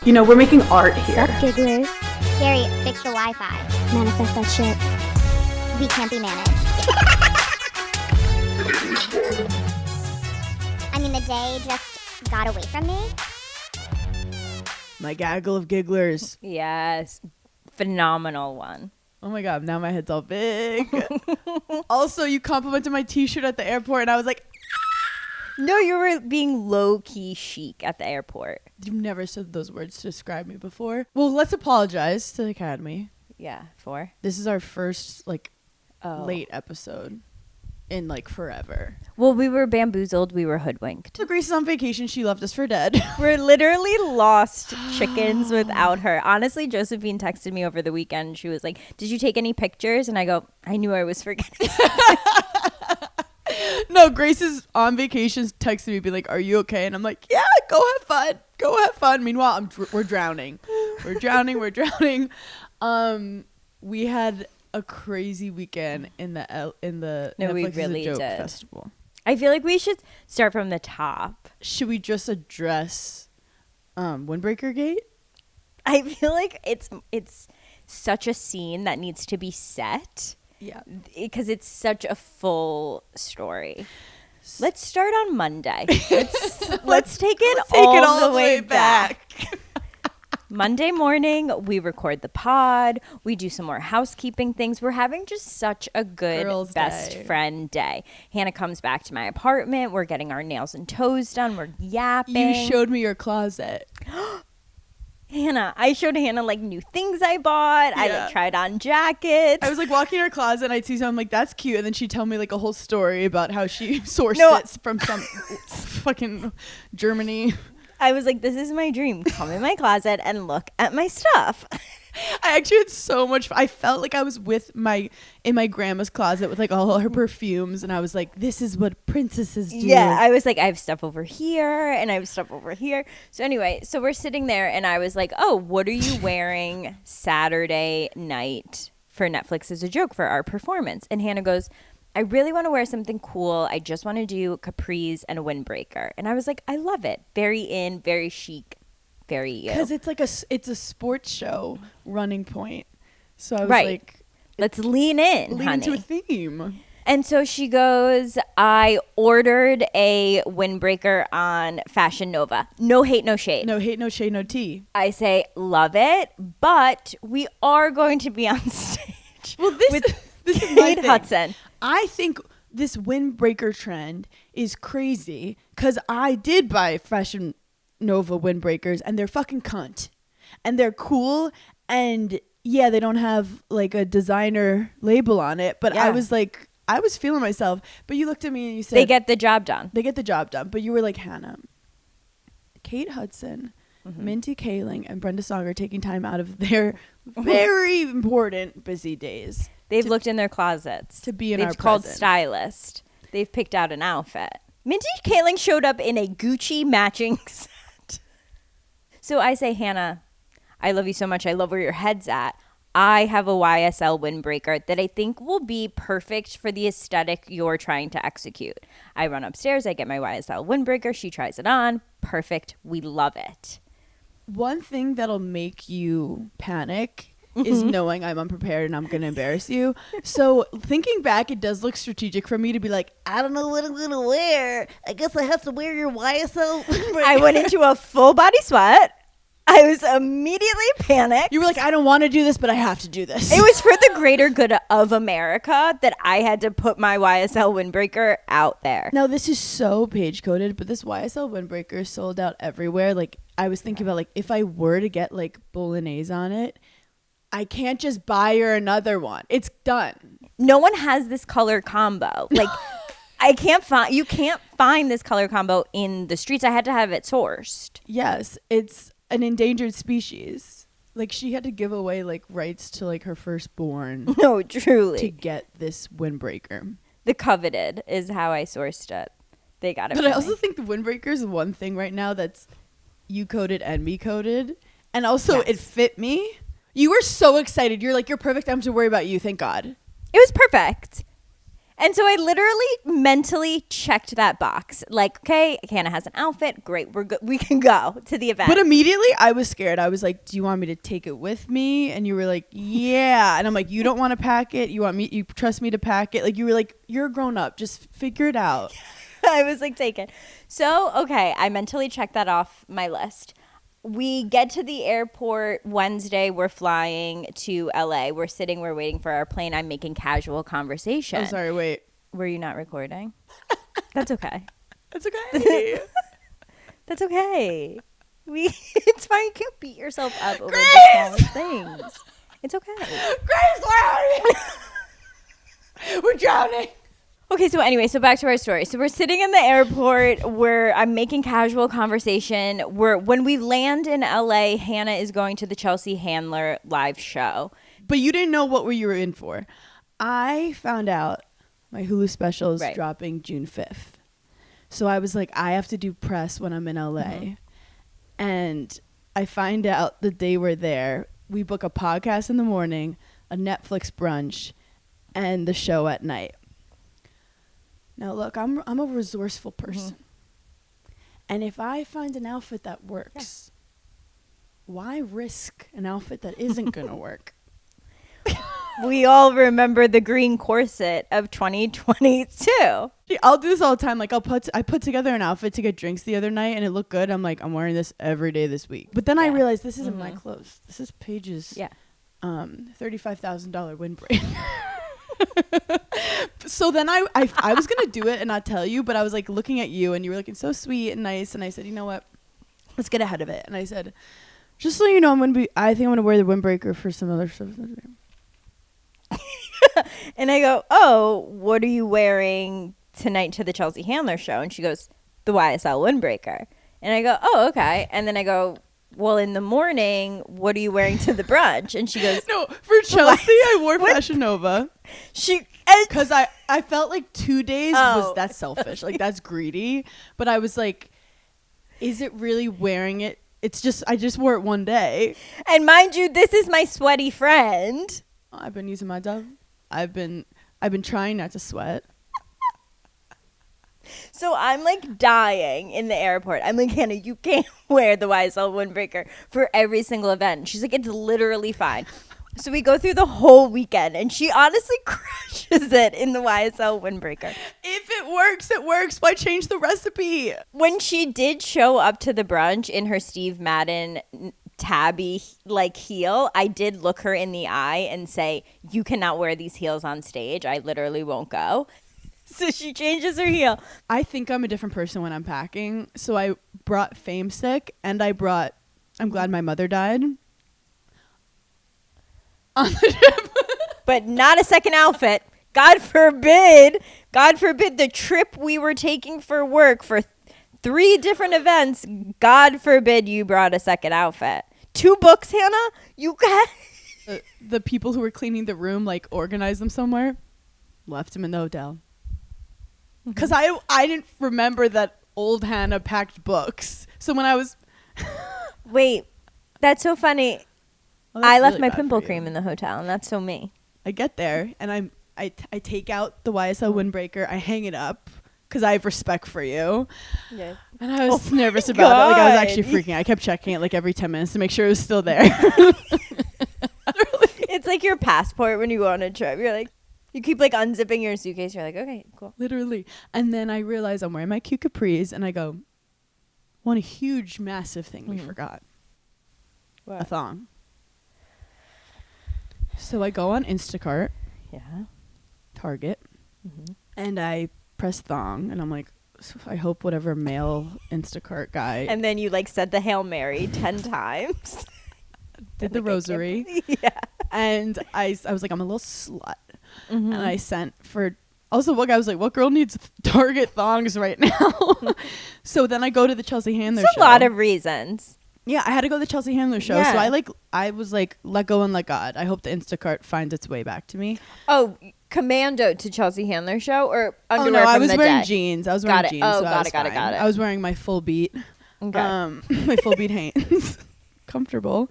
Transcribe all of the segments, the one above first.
You know, we're making art here. Sup, gigglers? Gary, fix the Wi-Fi. Manifest that shit. We can't be managed. I mean, the day just got away from me. My gaggle of gigglers. Yes. Phenomenal one. Oh my God, now my head's all big. Also, you complimented my t-shirt at the airport and I was like, No, you were being low-key chic at the airport. you've never said those words to describe me before. Well, let's apologize to the Academy. Yeah, for? This is our first, late episode in, forever. Well, we were bamboozled. We were hoodwinked. So Grace is on vacation. She left us for dead. We're literally lost chickens without her. Honestly, Josephine texted me over the weekend. She was like, did you take any pictures? And I go, I knew I was forgetting. No, Grace is on vacation, texting me, be like, are you okay? And I'm like, yeah, go have fun. Go have fun. Meanwhile, we're drowning. We're drowning. We had a crazy weekend in the Netflix really is a Joke did. festival. I feel like we should start from the top. Should we just address Windbreakergate? I feel like it's such a scene that needs to be set. Yeah. Because it's such a full story. Let's start on Monday. Let's take it all the way back. Monday morning, we record the pod. We do some more housekeeping things. We're having just such a good Girls' best day. friend day. Hannah comes back to my apartment. We're getting our nails and toes done. We're yapping. You showed me your closet. I showed Hannah new things I bought. Yeah. I tried on jackets. I was walking in her closet and I'd see something, I'm like, that's cute. And then she'd tell me a whole story about how she sourced it from some fucking Germany. I was like, this is my dream. Come in my closet and look at my stuff. I actually had so much I felt like I was in my grandma's closet with all her perfumes, and I was like, this is what princesses do. Yeah, I was like, I have stuff over here and I have stuff over here. So anyway, so we're sitting there and I was like, oh, what are you wearing Saturday night for Netflix as a joke for our performance? And Hannah goes, I really want to wear something cool. I just want to do capris and a windbreaker. And I was like, I love it. Very in, very chic, very you. Because it's a sports show running point. So I was Right. Let's lean in, lean honey. into a theme. And so she goes, I ordered a windbreaker on Fashion Nova. No hate, no shade. No hate, no shade, no tea. I say, love it, but we are going to be on stage. Well, this is my Kate thing. Hudson. I think this windbreaker trend is crazy because I did buy Fashion Nova windbreakers and they're fucking cunt. And they're cool, and yeah, they don't have a designer label on it, but Yeah. I was feeling myself. But you looked at me and you said They get the job done. they get the job done. But you were like, Hannah, Kate Hudson, Minty Kaling, and Brenda Song are taking time out of their very important busy days. They've looked in their closets. to be in They've our called presence. stylist. They've picked out an outfit. Minty Kaling showed up in a Gucci matching set. So I say, Hannah, I love you so much. I love where your head's at. I have a YSL windbreaker that I think will be perfect for the aesthetic you're trying to execute. I run upstairs. I get my YSL windbreaker. She tries it on. Perfect. We love it. One thing that'll make you panic is knowing I'm unprepared and I'm going to embarrass you. So thinking back, it does look strategic for me to be like, I don't know what I'm going to wear. I guess I have to wear your YSL windbreaker. I went into a full body sweat. I was immediately panicked. You were like, I don't want to do this, but I have to do this. It was for the greater good of America that I had to put my YSL windbreaker out there. Now, this is so page coded, but this YSL windbreaker is sold out everywhere. I was thinking about if I were to get bolognese on it, I can't just buy her another one. It's done. No one has this color combo. You can't find this color combo in the streets. I had to have it sourced. Yes, it's an endangered species. She had to give away rights to her firstborn No, truly. to get this windbreaker. The coveted is how I sourced it. They got it. But for I also me. think the windbreaker is one thing right now that's you coded and me coded, and also Yes. it fit me. You were so excited. You're like, you're perfect. I don't have to worry about you. Thank God. It was perfect. And so I literally mentally checked that box. Like, okay, Hannah has an outfit. Great. We're good. We can go to the event. But immediately I was scared. I was like, do you want me to take it with me? And you were like, yeah. And I'm like, you don't want to pack it? You trust me to pack it? Like, you were like, you're a grown up. Just figure it out. I was like, take it. So, okay, I mentally checked that off my list. We get to the airport Wednesday. We're flying to LA. We're waiting for our plane. I'm making casual conversation. I'm sorry, wait. Were you not recording? That's okay. That's okay. That's okay. It's fine. You can't beat yourself up over the smallest things. It's okay. Grace, we're drowning. Okay, so anyway, back to our story. So we're sitting in the airport where I'm making casual conversation. When we land in LA, Hannah is going to the Chelsea Handler live show. But you didn't know what you were in for. I found out my Hulu special is dropping June 5th. So I was like, I have to do press when I'm in LA. Mm-hmm. And I find out the day we're there, we book a podcast in the morning, a Netflix brunch, and the show at night. Now, look, I'm a resourceful person. Mm-hmm. And if I find an outfit that works, why risk an outfit that isn't going to work? We all remember the green corset of 2022. I'll do this all the time. Like, I put together an outfit to get drinks the other night, and it looked good. I'm like, I'm wearing this every day this week. But then I realized this isn't my clothes. This is Paige's $35,000 windbreaker. So then I was gonna do it and not tell you, but I was like looking at you and you were looking so sweet and nice, and I said, you know what, let's get ahead of it. And I said, just so you know, I think I'm gonna wear the windbreaker for some other stuff. And I go, oh, what are you wearing tonight to the Chelsea Handler show? And she goes, the YSL windbreaker. And I go, oh, okay. And then I go, well, in the morning, what are you wearing to the brunch? And she goes, no, for Chelsea, I wore Fashion Nova. Because I felt like 2 days was that selfish. Like, that's greedy. But I was like, is it really wearing it? It's just, I just wore it one day. And mind you, this is my sweaty friend. I've been using my Dove. I've been trying not to sweat. So I'm like dying in the airport. I'm like, Hannah, you can't wear the YSL windbreaker for every single event. She's like, it's literally fine. So we go through the whole weekend, and she honestly crushes it in the YSL windbreaker. If it works, it works. Why change the recipe? When she did show up to the brunch in her Steve Madden tabby like heel, I did look her in the eye and say, you cannot wear these heels on stage. I literally won't go. So she changes her heel. I think I'm a different person when I'm packing. So I brought Fame Stick, and I'm Glad My Mother Died on the trip. But not a second outfit. God forbid the trip we were taking for work for 3 different events. God forbid you brought a second outfit. 2 books, Hannah? You got the people who were cleaning the room, like, organized them somewhere, left them in the hotel. Because I didn't remember that old Hannah packed books. So when I was... Wait, that's so funny. Well, I left really my bad pimple for you. cream in the hotel, and that's so me. I get there, and I take out the YSL windbreaker. I hang it up because I have respect for you. Yeah. And I was nervous about it. Like, I was actually freaking out. I kept checking it like every 10 minutes to make sure it was still there. It's like your passport when you go on a trip. You're like, you keep like unzipping your suitcase. You're like, okay, cool. Literally. And then I realize I'm wearing my cute capris, and I go, one huge, massive thing we forgot. What? A thong. So I go on Instacart. Yeah. Target. And I press thong, and I'm like, I hope whatever male Instacart guy And then you like said the Hail Mary 10 times. did the rosary. Yeah. And I was like, I'm a little slut. And I sent for... Also, one guy was like, what girl needs Target thongs right now? So then I go to the Chelsea Handler show. It's a lot of reasons. Yeah, I had to go to the Chelsea Handler show. Yeah. So I was like, let go and let God. I hope the Instacart finds its way back to me. Oh, commando to Chelsea Handler show or Oh, underwear no, from I was the wearing deck? jeans. I was wearing jeans. Oh, so got it. I was wearing my full beat. Okay. My full beat Hanes. Comfortable.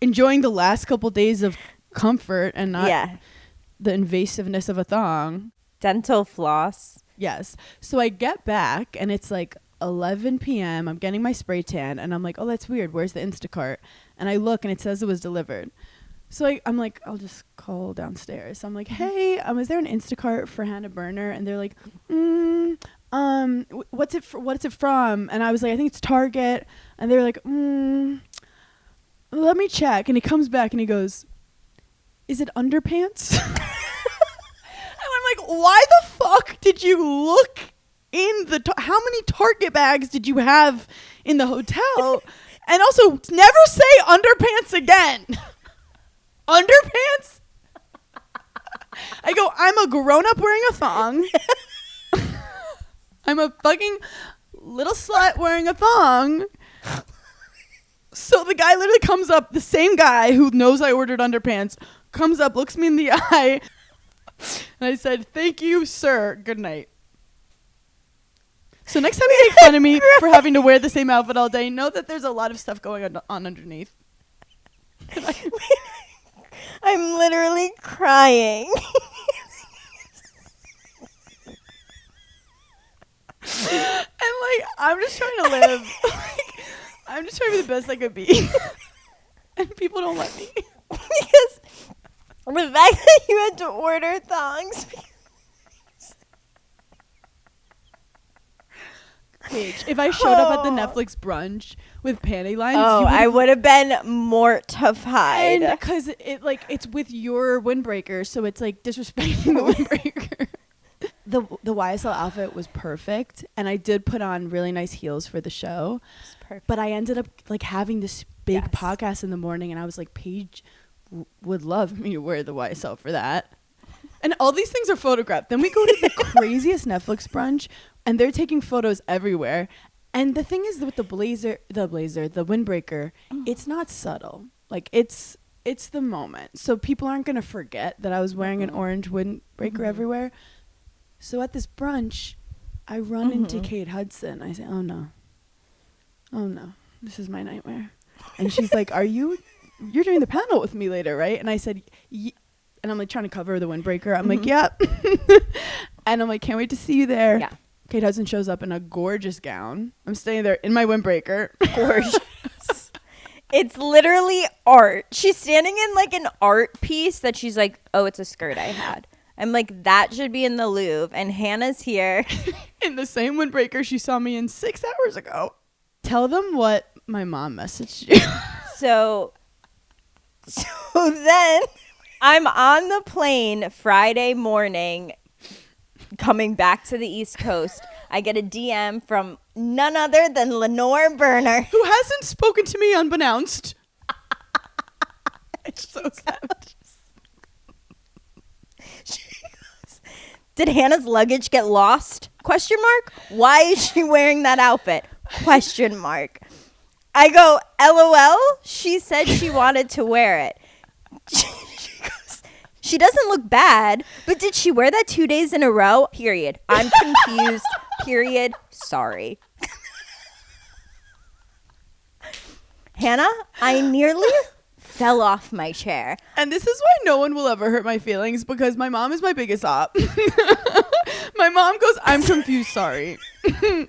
Enjoying the last couple days of comfort and not the invasiveness of a thong. Dental floss. Yes. So I get back and it's like 11 p.m. I'm getting my spray tan and I'm like, oh, that's weird. Where's the Instacart? And I look and it says it was delivered. So I'm like, I'll just call downstairs. So I'm like, hey, is there an Instacart for Hannah Berner? And they're like, what's it from? And I was like, I think it's Target. And they're like, let me check. And he comes back and he goes, is it underpants? And I'm like, why the fuck did you look in how many Target bags did you have in the hotel? And also, never say underpants again. Underpants? I go, I'm a grown-up wearing a thong. I'm a fucking little slut wearing a thong. So the guy literally comes up, the same guy who knows I ordered underpants, comes up, looks me in the eye, and I said, thank you, sir. Good night. So next time you make fun of me for having to wear the same outfit all day, know that there's a lot of stuff going on underneath. I'm literally crying. And like, I'm just trying to live. I'm just trying to be the best I could be. And people don't let me. Because the fact that you had to order thongs. Paige, if I showed up at the Netflix brunch with panty lines, I would have been mortified. And because it's with your windbreaker, so it's like disrespecting the windbreaker. The YSL outfit was perfect, and I did put on really nice heels for the show. It's perfect. But I ended up like having this big podcast in the morning, and I was like, Paige would love me to wear the YSL for that. And all these things are photographed. Then we go to the craziest Netflix brunch, and they're taking photos everywhere. And the thing is with the windbreaker, it's not subtle. Like it's the moment. So people aren't going to forget that I was wearing an orange windbreaker everywhere. So at this brunch, I run into Kate Hudson. I say, oh no, this is my nightmare. And she's like, you're doing the panel with me later, right? And I said, and I'm like trying to cover the windbreaker. I'm like, yep. And I'm like, can't wait to see you there. Yeah. Kate Hudson shows up in a gorgeous gown. I'm staying there in my windbreaker. Gorgeous. It's literally art. She's standing in like an art piece that she's like, oh, it's a skirt I had. I'm like, that should be in the Louvre. And Hannah's here. In the same windbreaker she saw me in 6 hours ago. Tell them what my mom messaged you. So then I'm on the plane Friday morning coming back to the East Coast. I get a DM from none other than Lenore Berner. Who hasn't spoken to me unbeknownst. It's so savage. She goes, did Hannah's luggage get lost? Question mark. Why is she wearing that outfit? Question mark. I go, LOL. She said she wanted to wear it. She goes, she doesn't look bad, but did she wear that 2 days in a row? Period. I'm confused. Period. Sorry. Hannah, I nearly fell off my chair. And this is why no one will ever hurt my feelings, because my mom is my biggest op. My mom goes, I'm confused, sorry. I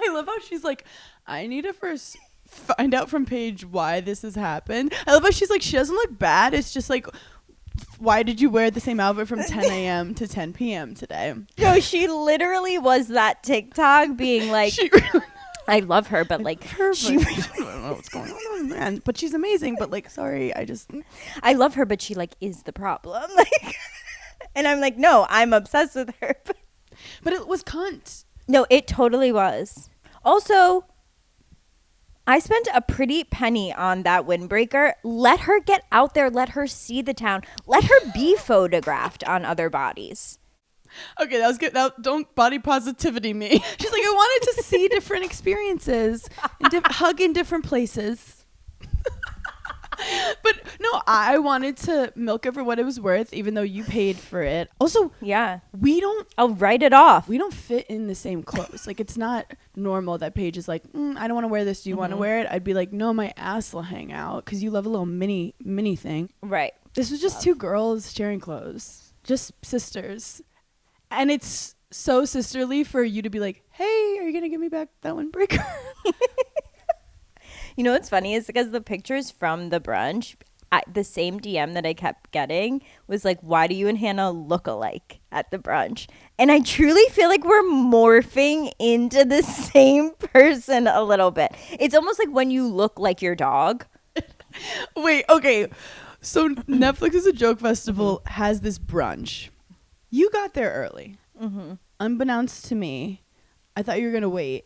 love how she's like, I need to first find out from Paige why this has happened. I love how she's like, she doesn't look bad. It's just like, why did you wear the same outfit from 10 a.m. to 10 p.m. today? No, she literally was that TikTok being like, I love her, but like, I don't know what's going on, man. But she's amazing. But like, sorry, I love her, but she like is the problem. Like, and I'm like, no, I'm obsessed with her. But it was cunt. No, it totally was. Also, I spent a pretty penny on that windbreaker. Let her get out there. Let her see the town. Let her be photographed on other bodies. Okay, that was good. Now, don't body positivity me. She's like, I wanted to see different experiences and hug in different places. But no, I wanted to milk it for what it was worth, even though you paid for it. Also, yeah, I'll write it off. We don't fit in the same clothes. Like, it's not normal that Paige is like, I don't want to wear this. Do you want to wear it? I'd be like, no, my ass will hang out because you love a little mini thing. Right. This was just two girls sharing clothes, just sisters. And it's so sisterly for you to be like, hey, are you going to give me back that windbreaker? You know what's funny is because the pictures from the brunch, the same DM that I kept getting was like, why do you and Hannah look alike at the brunch? And I truly feel like we're morphing into the same person a little bit. It's almost like when you look like your dog. Wait, okay. So Netflix is a Joke Festival has this brunch. You got there early. Unbeknownst to me, I thought you were going to wait.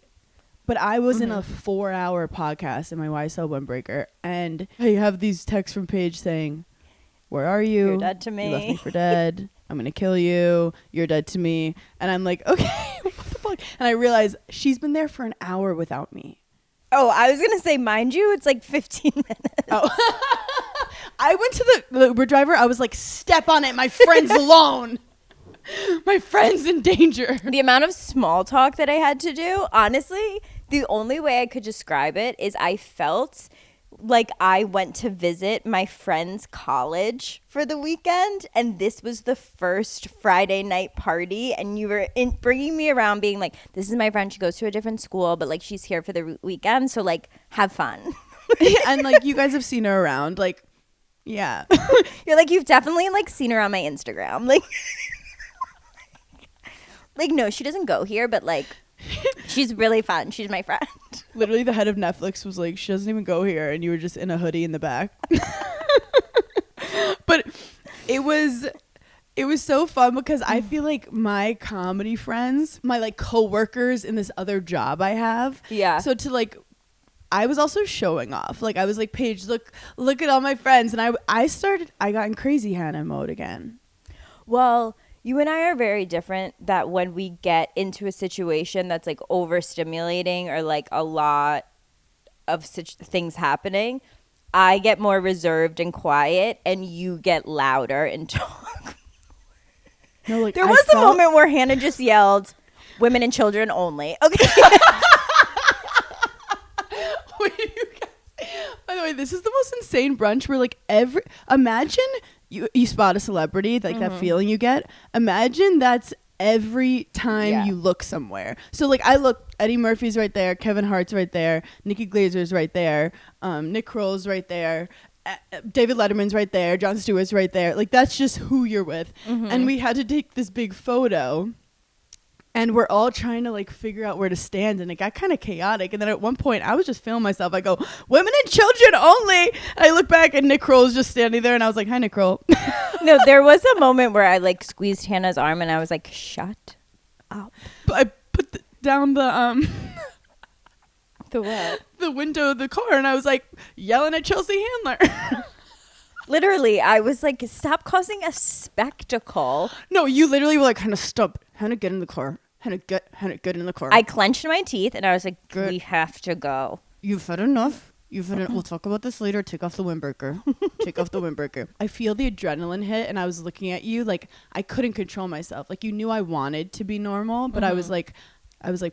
But I was in a 4-hour podcast in my YSL windbreaker, and I have these texts from Paige saying, where are you? You're dead to me. You left me for dead. I'm going to kill you. You're dead to me. And I'm like, okay, what the fuck? And I realized she's been there for an hour without me. Oh, I was going to say, mind you, it's like 15 minutes. Oh. I went to the Uber driver. I was like, step on it. My friend's alone. My friend's in danger. The amount of small talk that I had to do, honestly, the only way I could describe it is I felt like I went to visit my friend's college for the weekend, and this was the first Friday night party, and you were bringing me around being like, this is my friend, she goes to a different school, but like she's here for the weekend, so like have fun. And like you guys have seen her around, like, yeah. You're like, you've definitely like seen her on my Instagram, like like no, she doesn't go here, but like she's really fun, she's my friend. Literally the head of Netflix was like, she doesn't even go here, and you were just in a hoodie in the back. But it was so fun because I feel like my comedy friends, my like coworkers in this other job I have, Yeah. so to like, I was also showing off. Like I was like, Paige, look at all my friends, and I got in crazy Hannah mode again. Well, you and I are very different, that when we get into a situation that's like overstimulating or like a lot of such things happening, I get more reserved and quiet, and you get louder and talk. No, like There was a moment where Hannah just yelled, "Women and children only." Okay. Wait, you guys, by the way, this is the most insane brunch where like imagine you spot a celebrity, like that feeling you get. Imagine that's every time you look somewhere. So like I look, Eddie Murphy's right there, Kevin Hart's right there, Nikki Glazer's right there, Nick Kroll's right there, David Letterman's right there, Jon Stewart's right there. Like that's just who you're with. And we had to take this big photo, and we're all trying to like figure out where to stand, and it got kind of chaotic. And then at one point I was just filming myself. I go, "Women and children only." And I look back and Nick Kroll's just standing there, and I was like, "Hi, Nick Kroll." No, there was a moment where I like squeezed Hannah's arm and I was like, "Shut up." But I put down the The what? the window of the car, and I was like yelling at Chelsea Handler. Literally, I was like, "Stop causing a spectacle." No, you literally were like, "Hannah, stop. Hannah, get in the car. Hannah, get in the car." I clenched my teeth and I was like, Good. "We have to go." You've had enough. We'll talk about this later. Take off the windbreaker. Take off the windbreaker. I feel the adrenaline hit, and I was looking at you like I couldn't control myself. Like you knew I wanted to be normal, but I was like,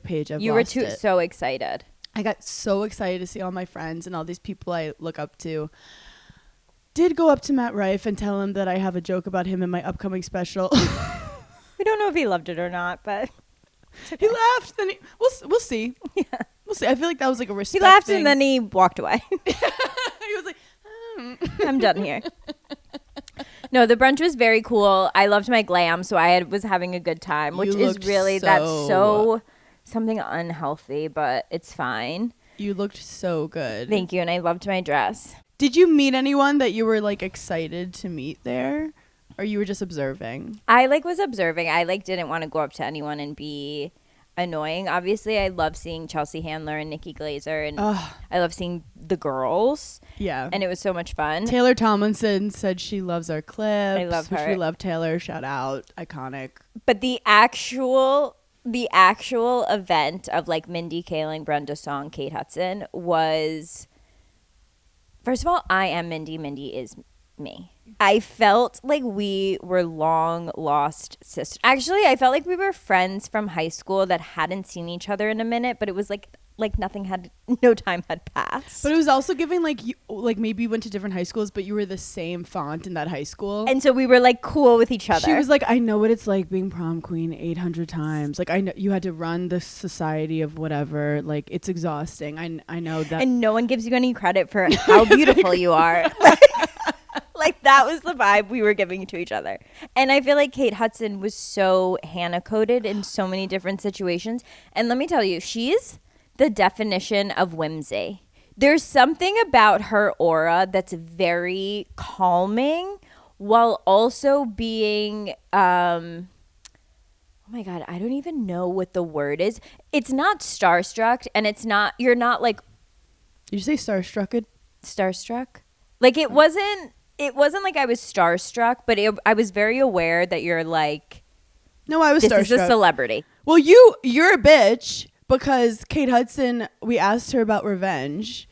Paige, I've You were lost it. so excited. I got so excited to see all my friends and all these people I look up to. Did go up to Matt Rife and tell him that I have a joke about him in my upcoming special. We don't know if he loved it or not, but He laughed. Then we'll see. Yeah. We'll see. I feel like that was like a respect he laughed thing. and then he walked away. He was like, I'm done here. No, the brunch was very cool. I loved my glam, so I was having a good time, which You is looked really so- that's so something unhealthy, but it's fine. You looked so good. Thank you, and I loved my dress. Did you meet anyone that you were like excited to meet there, or you were just observing? I was observing. I didn't want to go up to anyone and be annoying. Obviously, I love seeing Chelsea Handler and Nikki Glazer, and I love seeing the girls. Yeah. And it was so much fun. Taylor Tomlinson said she loves our clips. I love which her. we love Taylor. Shout out. Iconic. But the actual event of like Mindy Kaling, Brenda Song, Kate Hudson was, first of all, I am Mindy. Mindy is me. I felt like we were long lost sisters. Actually, I felt like we were friends from high school that hadn't seen each other in a minute, but it was like like no time had passed. But it was also giving like you, like maybe you went to different high schools, but you were the same font in that high school. And so we were like cool with each other. She was like, I know what it's like being prom queen 800 times. Like I know you had to run the society of whatever. Like it's exhausting. I know that. And no one gives you any credit for how beautiful you are. Like that was the vibe we were giving to each other. And I feel like Kate Hudson was so Hannah coded in so many different situations. And let me tell you, she's the definition of whimsy. There's something about her aura that's very calming while also being oh my God, I don't even know what the word is. It's not starstruck, and you're not like, did you say starstruck? Starstruck? Like it wasn't like I was starstruck, but I was very aware that you're like, no, I was this starstruck. is a celebrity. Well, you're a bitch because Kate Hudson, we asked her about revenge,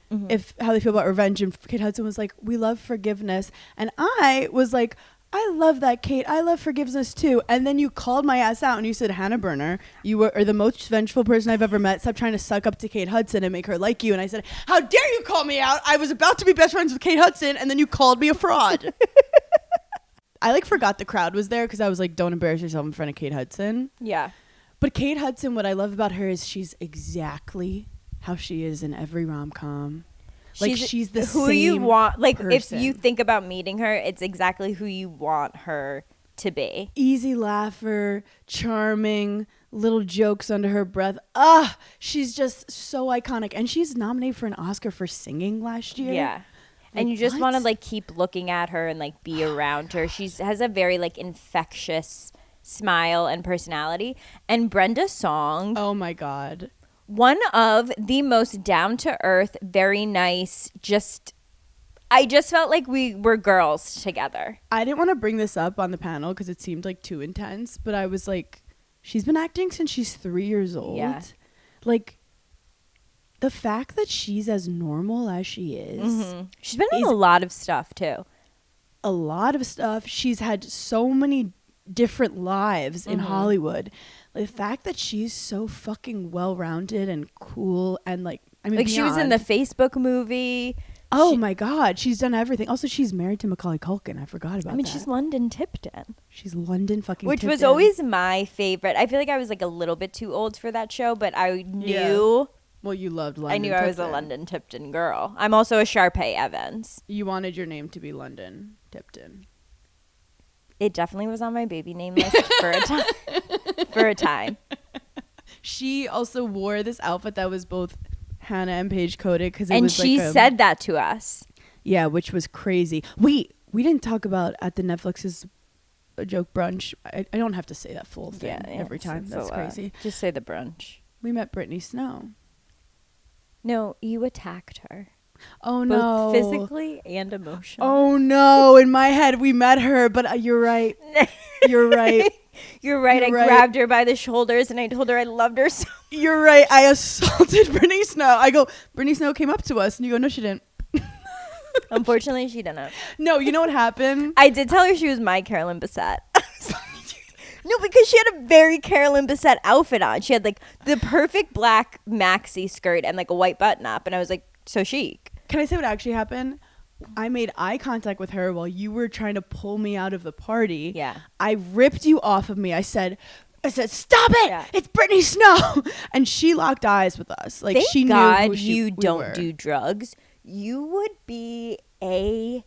how they feel about revenge, and Kate Hudson was like, we love forgiveness. And I was like, I love that, Kate. I love forgiveness too. And then you called my ass out and you said, Hannah Berner, you are the most vengeful person I've ever met. Stop trying to suck up to Kate Hudson and make her like you. And I said, how dare you call me out? I was about to be best friends with Kate Hudson, and then you called me a fraud. I like forgot the crowd was there because I was like, don't embarrass yourself in front of Kate Hudson. Yeah. But Kate Hudson, what I love about her is she's exactly how she is in every rom-com. Like she's the who same you want. Like person. if you think about meeting her, it's exactly who you want her to be. Easy laugher, charming, little jokes under her breath. She's just so iconic. And she's nominated for an Oscar for singing last year. Yeah. And you just want to like keep looking at her and like be around her. She has a very like infectious smile and personality. And Brenda Song. Oh my God. One of the most down-to-earth, very nice, I just felt like we were girls together. I didn't want to bring this up on the panel because it seemed like too intense, but I was like, she's been acting since she's 3 years old. Yeah. Like, the fact that she's as normal as she is. She's been in a lot of stuff, too. A lot of stuff. She's had so many different lives in Hollywood. Like, the fact that she's so fucking well-rounded and cool and like, I mean, like beyond. She was in the Facebook movie. Oh my God, she's done everything. Also, she's married to Macaulay Culkin. I forgot about that. I mean, she's London Tipton. She's London fucking Which Tipton. was always my favorite. I feel like I was like a little bit too old for that show, but I knew. Yeah. Well, you loved London. I knew Tipton. I was a London Tipton girl. I'm also a Sharpay Evans. You wanted your name to be London Tipton. It definitely was on my baby name list for a time. For a time. She also wore this outfit that was both Hannah and Paige coded because and she said that to us. Yeah, which was crazy. We didn't talk about at the Netflix's joke brunch. I don't have to say that full thing every time. That's crazy. Just say the brunch. We met Brittany Snow. No, you attacked her. Oh no, both physically and emotionally. Oh no, in my head we met her, but you're right. You're right. You're right. I grabbed her by the shoulders and I told her I loved her so. You're right. I assaulted Brittany Snow. I go, Brittany Snow came up to us, and you go, no, she didn't. Unfortunately, she didn't. No, you know what happened? I did tell her she was my Carolyn Bessette. No, because she had a very Carolyn Bessette outfit on. She had like the perfect black maxi skirt and like a white button up, and I was like, so chic. Can I say what actually happened? I made eye contact with her while you were trying to pull me out of the party. Yeah. I ripped you off of me. I said, stop it! Yeah. It's Brittany Snow! And she locked eyes with us. Like, Thank she God knew who you don't do drugs. You would be a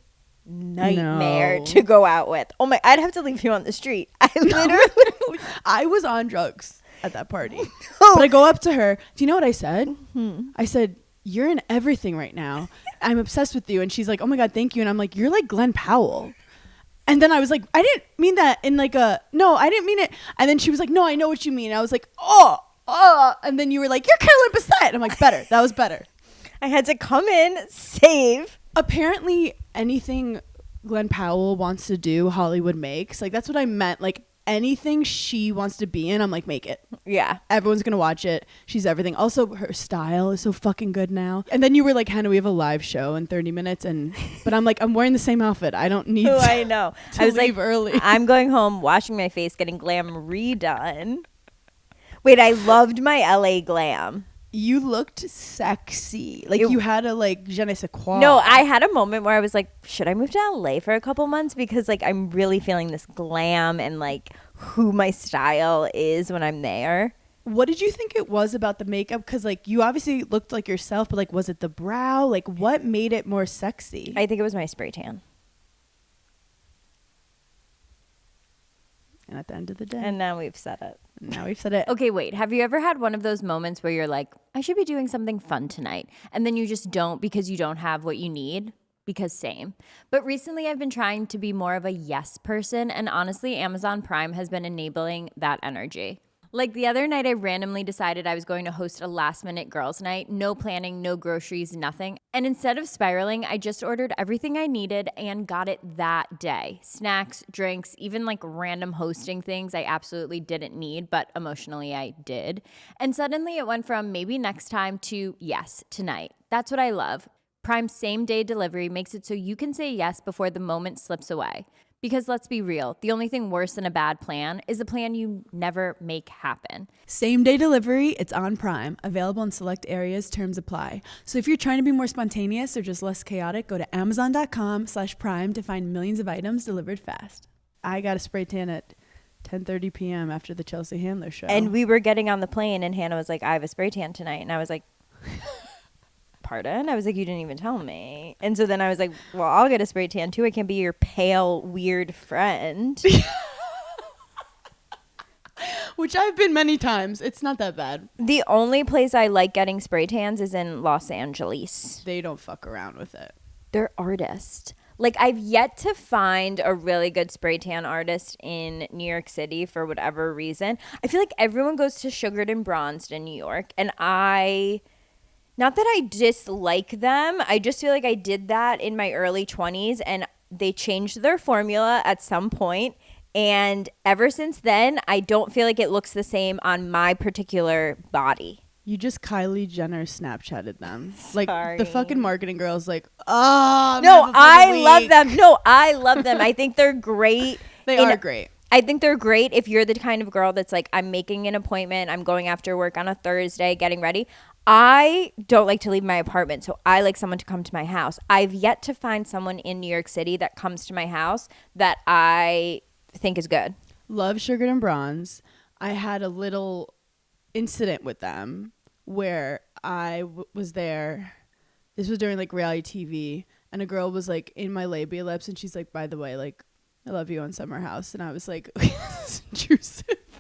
nightmare to go out with. Oh my! I'd have to leave you on the street. I was on drugs at that party. But I go up to her. Do you know what I said? I said, you're in everything right now. I'm obsessed with you. And she's like, oh my God, thank you. And I'm like, you're like Glenn Powell. And then I was like, I didn't mean that in like no, I didn't mean it. And then she was like, no, I know what you mean. And I was like, oh. And then you were like, you're Carolyn Bessette. And I'm like, better. That was better. I had to come in, save. Apparently anything Glenn Powell wants to do, Hollywood makes. Like, that's what I meant. Like, anything she wants to be in, I'm like, make it. Yeah. Everyone's gonna watch it. She's everything. Also, her style is so fucking good now. And then you were like, Hannah, we have a live show in 30 minutes. But I'm like, I'm wearing the same outfit. I don't need I know. I was leave like, early. I'm going home, washing my face, getting glam redone. Wait, I loved my LA glam. You looked sexy. Like you had a like je ne sais quoi. No, I had a moment where I was like, should I move to LA for a couple months? Because like I'm really feeling this glam and like who my style is when I'm there. What did you think it was about the makeup? Because like you obviously looked like yourself, but like was it the brow? Like what made it more sexy? I think it was my spray tan. And at the end of the day. And now we've said it. Now we've said it. Okay, wait. Have you ever had one of those moments where you're like, I should be doing something fun tonight, and then you just don't because you don't have what you need? Because same. But recently I've been trying to be more of a yes person, and honestly, Amazon Prime has been enabling that energy. Like the other night, I randomly decided I was going to host a last minute girls' night. No planning, no groceries, nothing. And instead of spiraling, I just ordered everything I needed and got it that day. Snacks, drinks, even like random hosting things I absolutely didn't need, but emotionally I did. And suddenly it went from maybe next time to yes, tonight. That's what I love. Prime same day delivery makes it so you can say yes before the moment slips away. Because let's be real, the only thing worse than a bad plan is a plan you never make happen. Same day delivery, it's on Prime. Available in select areas, terms apply. So if you're trying to be more spontaneous or just less chaotic, go to amazon.com/prime to find millions of items delivered fast. I got a spray tan at 10:30 p.m. after the Chelsea Handler show. And we were getting on the plane and Hannah was like, I have a spray tan tonight. And I was like, pardon? I was like, you didn't even tell me. And so then I was like, well, I'll get a spray tan too. I can't be your pale, weird friend. Which I've been many times. It's not that bad. The only place I like getting spray tans is in Los Angeles. They don't fuck around with it. They're artists. Like, I've yet to find a really good spray tan artist in New York City for whatever reason. I feel like everyone goes to Sugared and Bronzed in New York, and not that I dislike them. I just feel like I did that in my early 20s and they changed their formula at some point. And ever since then, I don't feel like it looks the same on my particular body. You just Kylie Jenner Snapchatted them. Sorry. Like the fucking marketing girl's like, oh, no, I love them. No, I love them. I think they're great. They are great. I think they're great if you're the kind of girl that's like, I'm making an appointment. I'm going after work on a Thursday, getting ready. I don't like to leave my apartment, so I like someone to come to my house. I've yet to find someone in New York City that comes to my house that I think is good. Love Sugared and Bronze. I had a little incident with them where I was there. This was during like reality TV, and a girl was like in my labia lips, and she's like, by the way, like, I love you on Summer House. And I was like, this is intrusive.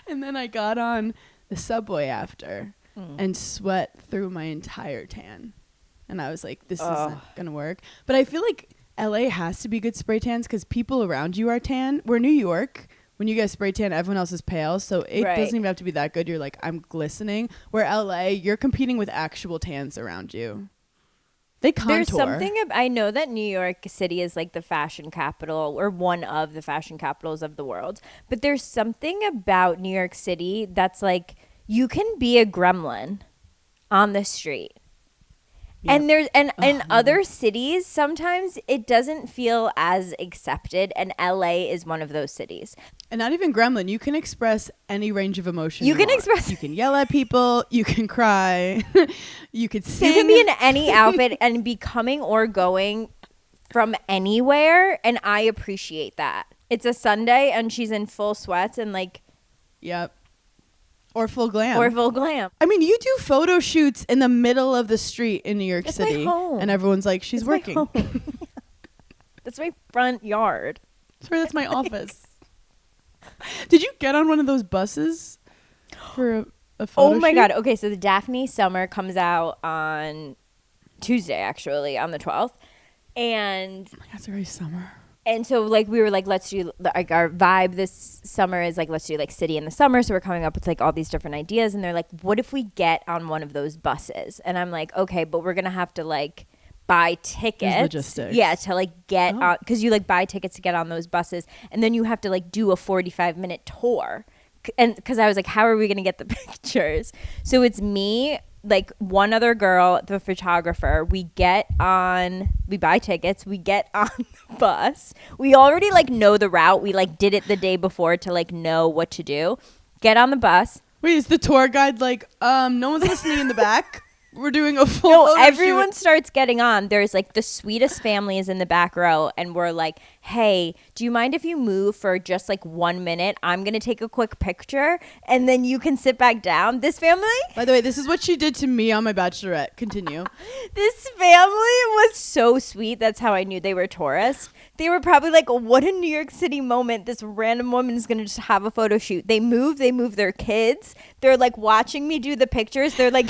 And then I got on the subway after and sweat through my entire tan. And I was like, this isn't going to work. But I feel like LA has to be good spray tans because people around you are tan. We're New York. When you get spray tan, everyone else is pale. So it doesn't even have to be that good. You're like, I'm glistening. Where LA, you're competing with actual tans around you. They contour. There's something I know that New York City is like the fashion capital or one of the fashion capitals of the world. But there's something about New York City that's like you can be a gremlin on the street. Yep. And there's in other cities sometimes it doesn't feel as accepted, and LA is one of those cities. And not even gremlin, you can express any range of emotion. You can express. You can yell at people, you can cry, you could sing. You can be in any outfit and be coming or going from anywhere, and I appreciate that. It's a Sunday and she's in full sweats and like yep. Or full glam. I mean, you do photo shoots in the middle of the street in New York City. My home. And everyone's like, she's working. That's my front yard. Sorry, that's my office. Did you get on one of those buses for a photo Oh my shoot? God. Okay, so the Daphne Summer comes out on Tuesday, actually, on the 12th. And Oh my God, it's already summer. And so, like, we were like, let's do, like, our vibe this summer is, like, let's do, like, city in the summer. So we're coming up with, like, all these different ideas. And they're like, what if we get on one of those buses? And I'm like, okay, but we're going to have to, like, buy tickets. There's logistics. Yeah, to, like, get on. Because you, like, buy tickets to get on those buses. And then you have to, like, do a 45-minute tour. And because I was like, how are we going to get the pictures? So it's me, like one other girl, the photographer. We buy tickets, we get on the bus. We already like know the route. We like did it the day before to like know what to do. Get on the bus. Wait, is the tour guide like, no one's listening in the back? We're doing a full No, photo everyone shoot. starts getting on. There's like the sweetest families in the back row, and we're like, hey, do you mind if you move for just like 1 minute? I'm going to take a quick picture, and then you can sit back down. This family? By the way, this is what she did to me on my Bachelorette. Continue. This family was so sweet. That's how I knew they were tourists. They were probably like, what a New York City moment. This random woman is going to just have a photo shoot. They move their kids. They're like watching me do the pictures. They're like,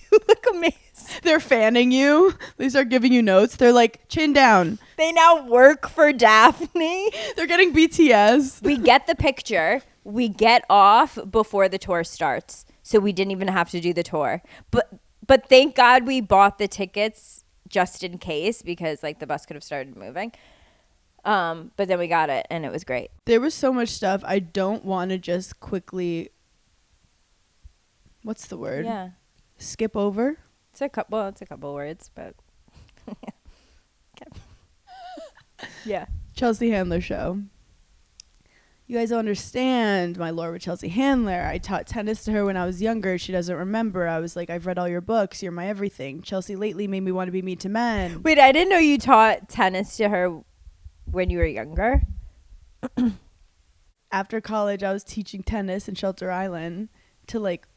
you look amazing. They're fanning you. They start giving you notes. They're like, chin down. They now work for Daphne. They're getting BTS. We get the picture. We get off before the tour starts. So we didn't even have to do the tour. But thank God we bought the tickets just in case, because like the bus could have started moving. But then we got it and it was great. There was so much stuff. I don't want to just quickly, what's the word? Yeah. Skip over. It's a couple words, but yeah. Chelsea Handler show. You guys don't understand my lore with Chelsea Handler. I taught tennis to her when I was younger. She doesn't remember. I was like, I've read all your books. You're my everything. Chelsea lately made me want to be mean to men. Wait, I didn't know you taught tennis to her when you were younger. After college, I was teaching tennis in Shelter Island to like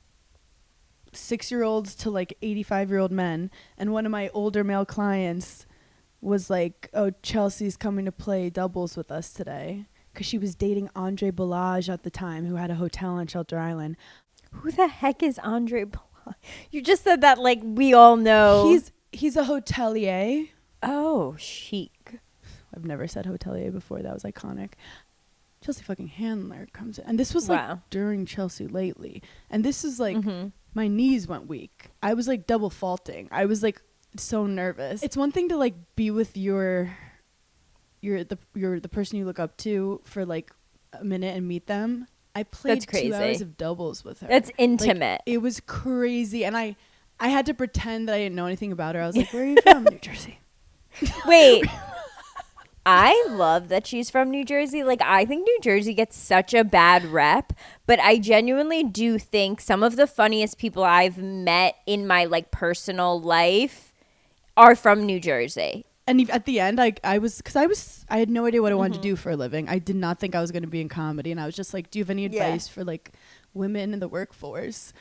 6-year-olds to like 85-year-old men. And one of my older male clients was like, oh, Chelsea's coming to play doubles with us today. Because she was dating Andre Balazs at the time, who had a hotel on Shelter Island. Who the heck is Andre Balazs? You just said that like we all know. He's a hotelier. Oh, chic. I've never said hotelier before. That was iconic. Chelsea fucking Handler comes in. And this was like during Chelsea lately. And this is like, my knees went weak. I was like double faulting. I was like so nervous. It's one thing to like be with the person you look up to for like a minute and meet them. I played 2 hours of doubles with her. That's intimate. Like, it was crazy. And I had to pretend that I didn't know anything about her. I was like, where are you from? New Jersey. Wait. I love that she's from New Jersey. Like, I think New Jersey gets such a bad rep, but I genuinely do think some of the funniest people I've met in my like personal life are from New Jersey. And at the end, I had no idea what I wanted to do for a living. I did not think I was going to be in comedy. And I was just like, do you have any advice for like women in the workforce?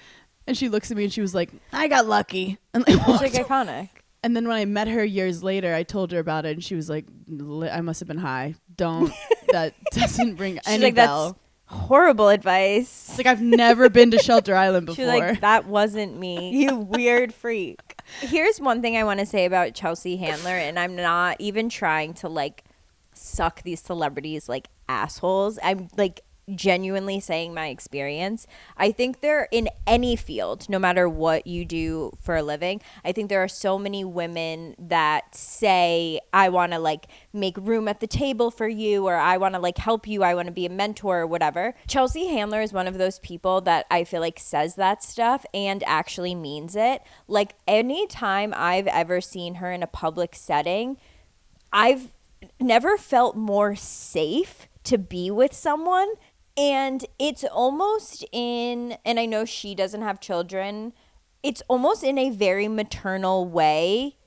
And she looks at me and she was like, I got lucky. And like, it's like iconic. And then when I met her years later, I told her about it, and she was like, I must have been high. That doesn't ring any like, bell. That's horrible advice. It's like, I've never been to Shelter Island before. She's like, that wasn't me, you weird freak. Here's one thing I want to say about Chelsea Handler, and I'm not even trying to like suck these celebrities like assholes. I'm like genuinely saying my experience. I think there in any field, no matter what you do for a living, I think there are so many women that say, I want to like make room at the table for you, or I want to like help you, I want to be a mentor or whatever. Chelsea Handler is one of those people that I feel like says that stuff and actually means it. Like anytime I've ever seen her in a public setting, I've never felt more safe to be with someone. And it's almost and I know she doesn't have children, it's almost in a very maternal way.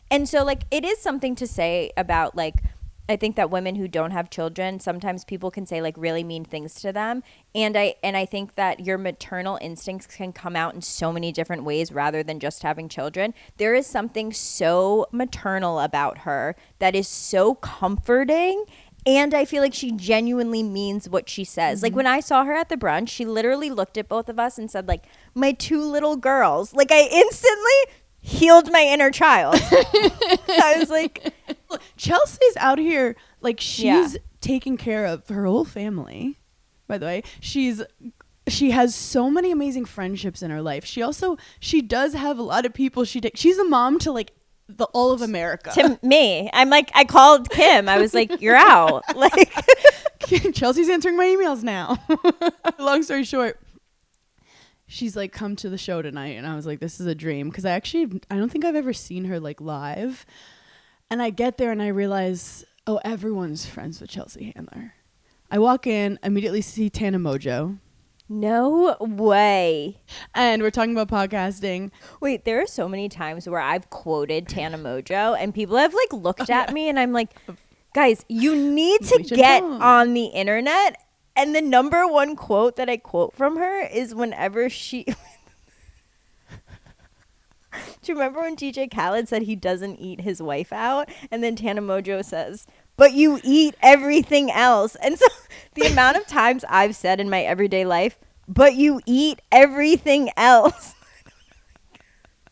And so like it is something to say about like, I think that women who don't have children, sometimes people can say like really mean things to them. And I think that your maternal instincts can come out in so many different ways rather than just having children. There is something so maternal about her that is so comforting. And I feel like she genuinely means what she says. Like when I saw her at the brunch, she literally looked at both of us and said like, my 2 little girls. Like I instantly healed my inner child. I was like, Chelsea's out here. Like she's taking care of her whole family. By the way, she has so many amazing friendships in her life. She does have a lot of people. She's a mom to like all of America. To me, I'm like, I called Kim. I was like, you're out. Like Chelsea's answering my emails now. Long story short, she's like, come to the show tonight. And I was like, this is a dream. Because I don't think I've ever seen her like live. And I get there and I realize, oh, everyone's friends with Chelsea Handler. I walk in, immediately see Tana Mojo. No way. And we're talking about podcasting. Wait, there are so many times where I've quoted Tana Mojo and people have like looked at me and I'm like, guys, you need to We should get talk. on the internet. And the number one quote that I quote from her is whenever she... Do you remember when DJ Khaled said he doesn't eat his wife out? And then Tana Mojo says, but you eat everything else. And so the amount of times I've said in my everyday life, but you eat everything else.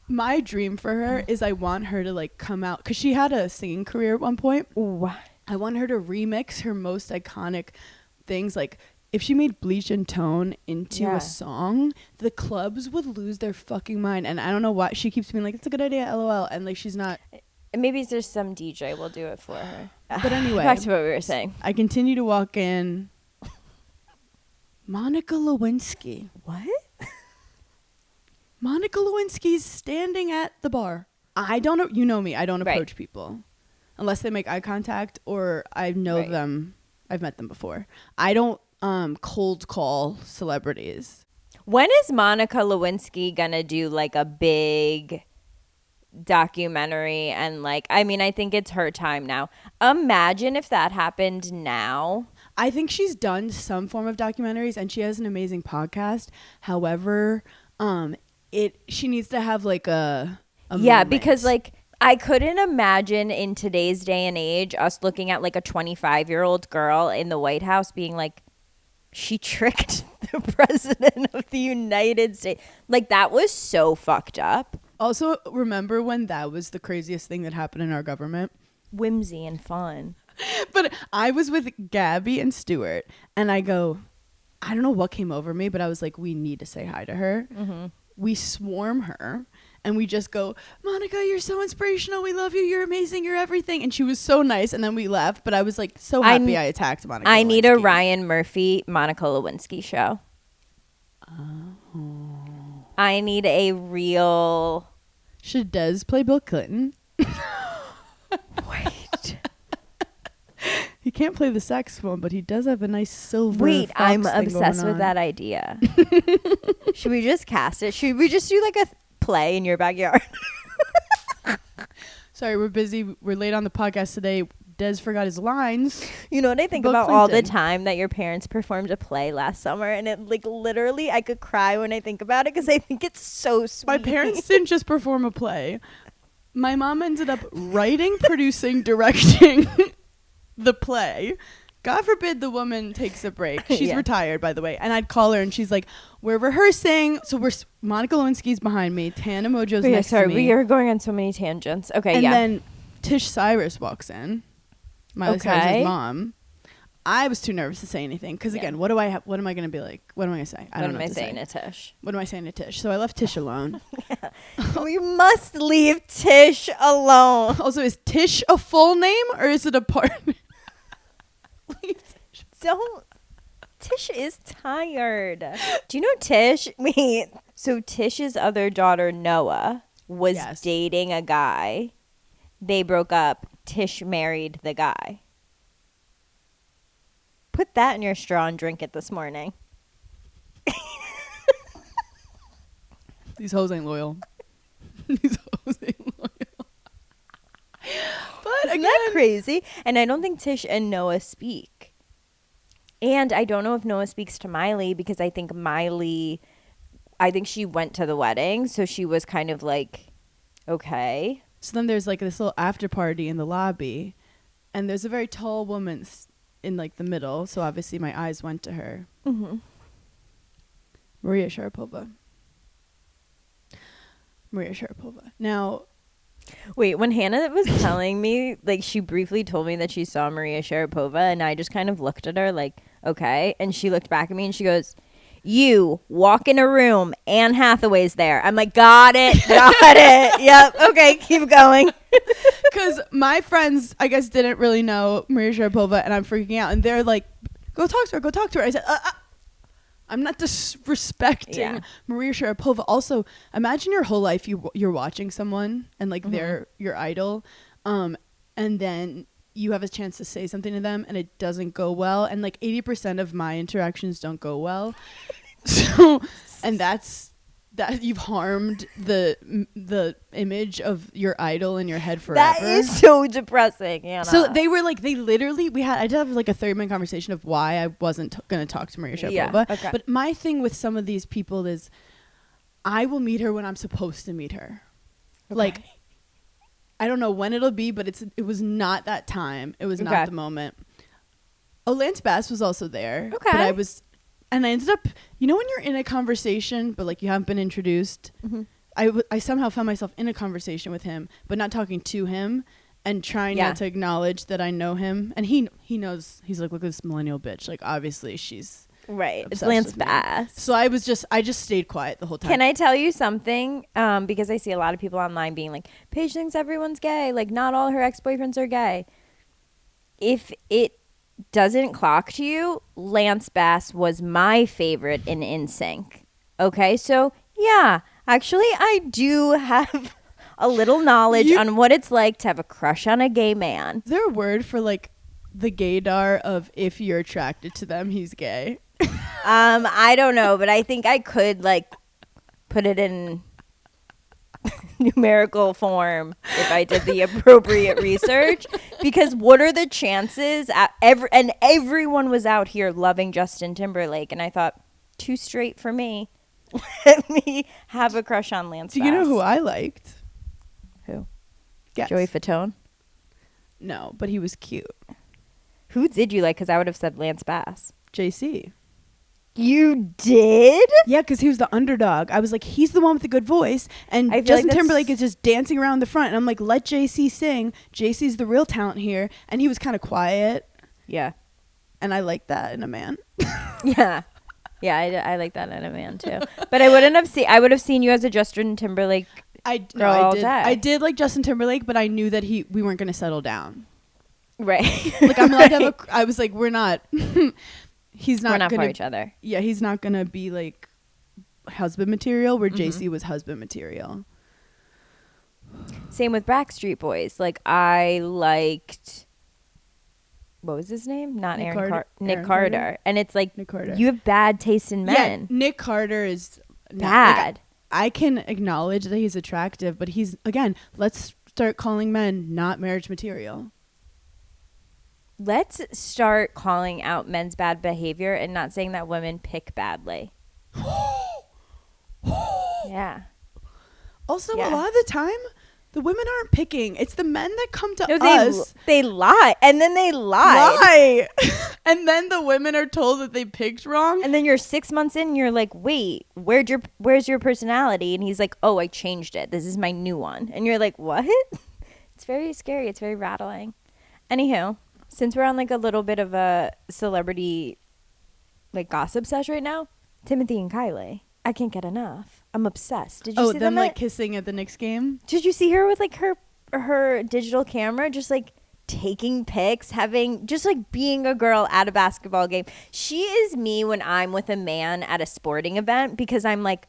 My dream for her is I want her to like come out because she had a singing career at one point. Ooh. I want her to remix her most iconic things. Like if she made Bleach and Tone into Yeah. a song, the clubs would lose their fucking mind. And I don't know why she keeps being like, it's a good idea, LOL. And like she's not. Maybe there's some DJ will do it for her. But anyway, Back to what we were saying. I continue to walk in. Monica Lewinsky. What? Monica Lewinsky's standing at the bar. I don't know. You know me. I don't Right. approach people unless they make eye contact or I know Right. them. I've met them before. I don't cold call celebrities. When is Monica Lewinsky gonna do like a big documentary? And like, I mean, I think it's her time now. Imagine if that happened now. I think she's done some form of documentaries and she has an amazing podcast. However, she needs to have like a Yeah, moment. because like I couldn't imagine in today's day and age us looking at like a 25-year-old girl in the White House being like, she tricked the president of the United States. Like that was so fucked up. Also, remember when that was the craziest thing that happened in our government? Whimsy and fun. But I was with Gabby and Stuart, and I go, I don't know what came over me, but I was like, we need to say hi to her. Mm-hmm. We swarm her, and we just go, Monica, you're so inspirational. We love you. You're amazing. You're everything. And she was so nice, and then we left. But I was like so happy I attacked Monica. I need a Lewinsky. Ryan Murphy, Monica Lewinsky show. I need a real... Should Des play Bill Clinton? Wait. He can't play the saxophone, but he does have a nice silver. Wait, fox I'm thing obsessed going with on. that idea. Should we just cast it? Should we just do like a play in your backyard? Sorry, we're busy. We're late on the podcast today. Des forgot his lines. You know what I think Bill about all the Clinton. time that your parents performed a play last summer, and it like literally I could cry when I think about it because I think it's so sweet. My parents didn't just perform a play. My mom ended up writing, producing, directing the play. God forbid the woman takes a break. She's Yeah. retired, by the way. And I'd call her and she's like, we're rehearsing. So Monica Lewinsky's behind me. Tana Mojo's next to me. we are going on so many tangents. Okay, And yeah. then Tish Cyrus walks in. Miley Okay. Cyrus's mom. I was too nervous to say anything because Yeah. again, what do I have? What am I going to be like? What am I going to say? I What don't know am I what to saying say. to Tish? What am I saying to Tish? So I left Tish alone. We must leave Tish alone. Also, is Tish a full name or is it a part? Don't. Tish is tired. Do you know Tish? Wait. So Tish's other daughter, Noah, was Yes. dating a guy. They broke up. Tish married the guy. Put that in your straw and drink it this morning. These hoes ain't loyal. These hoes ain't loyal. But Isn't again, that crazy? And I don't think Tish and Noah speak. And I don't know if Noah speaks to Miley because I think she went to the wedding. So she was kind of like, okay. so then there's like this little after party in the lobby, and there's a very tall woman in like the middle. So obviously my eyes went to her. Mm-hmm. Maria Sharapova. Now, Wait, when Hannah was telling me, like, she briefly told me that she saw Maria Sharapova, and I just kind of looked at her like, okay. And she looked back at me and she goes, you walk in a room, Anne Hathaway's there. I'm like, got it. Yep. Okay, keep going. because my friends, I guess, didn't really know Maria Sharapova, and I'm freaking out, and they're like, go talk to her. I said, I'm not disrespecting Yeah. Maria Sharapova. Also, imagine your whole life you're watching someone and like they're your idol, and then you have a chance to say something to them and it doesn't go well, and like 80% of my interactions don't go well. So, and that you've harmed the image of your idol in your head forever. That is so depressing, Anna. So they were like, I did have like a 30-minute conversation of why I wasn't going to talk to Maria Sharapova. Yeah, okay. But my thing with some of these people is I will meet her when I'm supposed to meet her. Okay. Like, I don't know when it'll be, but it was not that time. It was not the moment. Oh, Lance Bass was also there. Okay. But I ended up, when you're in a conversation, but like you haven't been introduced, I somehow found myself in a conversation with him, but not talking to him and trying not to acknowledge that I know him. And he knows, he's like, look at this millennial bitch. Like, obviously she's right. It's obsessed Lance with me. Bass. So I just stayed quiet the whole time. Can I tell you something? Because I see a lot of people online being like, Paige thinks everyone's gay. Like, not all her ex-boyfriends are gay. If it doesn't clock to you, Lance Bass was my favorite in NSYNC. Okay, so yeah, actually I do have a little knowledge on what it's like to have a crush on a gay man. Is there a word for like the gaydar of if you're attracted to them, he's gay? I don't know, but I think I could like put it in numerical form if I did the appropriate research, because what are the chances and everyone was out here loving Justin Timberlake, and I thought, too straight for me. Let me have a crush on Lance Bass. Do you know who I liked? Who? Guess. Joey Fatone? No, but he was cute. Who did you like? Because I would have said Lance Bass. JC. You did? Yeah, because he was the underdog. I was like, he's the one with the good voice, and I feel Justin like Timberlake is just dancing around the front. And I'm like, let JC sing. JC's the real talent here, and he was kind of quiet. Yeah. And I like that in a man. Yeah. Yeah, I like that in a man too. But I would have seen you as a Justin Timberlake girl all day. I did like Justin Timberlake, but I knew that we weren't going to settle down. Right. Like, I'm allowed to have I was like, we're not. We're not for each other. Yeah, he's not gonna be like husband material where JC was husband material. Same with Backstreet Boys. Like, I liked, what was his name? Not Nick Aaron Carter. Nick Aaron Carter. Carter. And it's like, Nick Carter. you have bad taste in men. Yeah, Nick Carter is Bad. I can acknowledge that he's attractive, but he's, again, let's start calling men not marriage material. Let's start calling out men's bad behavior and not saying that women pick badly. Yeah. Also, Yeah. a lot of the time, the women aren't picking. It's the men that come to No, us. they lie. And then they lie. And then the women are told that they picked wrong. And then you're 6 months in and you're like, wait, where's your personality? And he's like, oh, I changed it. This is my new one. And you're like, what? It's very scary. It's very rattling. Anywho, since we're on like a little bit of a celebrity like gossip sesh right now, Timothy and Kylie, I can't get enough. I'm obsessed. Did you see them like kissing at the Knicks game? Did you see her with like her digital camera just like taking pics, having just like being a girl at a basketball game? She is me when I'm with a man at a sporting event, because I'm like,